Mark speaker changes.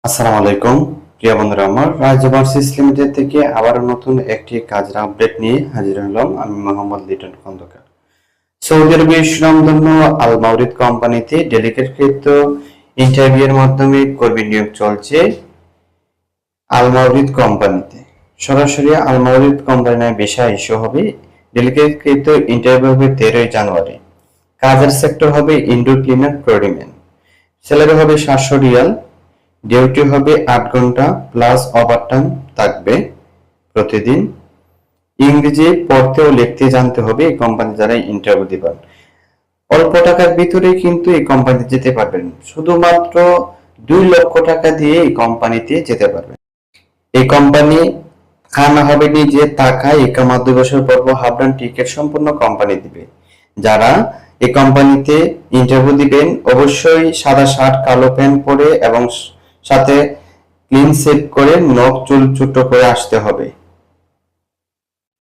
Speaker 1: আসসালামু আলাইকুম প্রিয় বন্ধুরা, আমার রাজ ওভারসিজ লিমিটেড থেকে আবারও নতুন একটি কাজের আপডেট নিয়ে হাজির হলাম। আমি মোহাম্মদ লিটন খন্দকার। সৌদি আরবের সুনামধন্য আল মাউরিদ কোম্পানিতে ডেলিগেটকৃত ইন্টারভিউয়ের মাধ্যমে কর্মী নিয়োগ চলছে। আল মাউরিদ কোম্পানিতে সরাসরি আল মাউরিদ কোম্পানির ভিসা ইস্যু হবে। ডেলিগেটকৃত ইন্টারভিউ হবে 13 জানুয়ারি। কাজের সেক্টর হবে ইনডোর ক্লিনার প্রোডিম্যান। স্যালারি হবে 700 রিয়াল। ডিউটি হবে 8 ঘন্টা প্লাস ওভারটাইম থাকবে প্রতিদিন। ইংরেজি পড়তে ও লিখতে জানতে হবে এই কোম্পানি যারা ইন্টারভিউ দিবেন। অল্প টাকার ভিতরে কিন্তু এই কোম্পানিতে যেতে পারবেন, শুধুমাত্র 2 লক্ষ টাকা দিয়ে এই কোম্পানিতে যেতে পারবেন। এই কোম্পানি খানা হবে নিজে, টাকা একামা 2 বছর পর হাফডাউন টিকিট সম্পূর্ণ কোম্পানি দিবে। যারা এই কোম্পানিতে ইন্টারভিউ দিবেন অবশ্যই সাদা শার্ট কালো প্যান্ট পরে এবং সাথে ক্লিন শেভ করে নখ চুল ছোট করে আসতে হবে।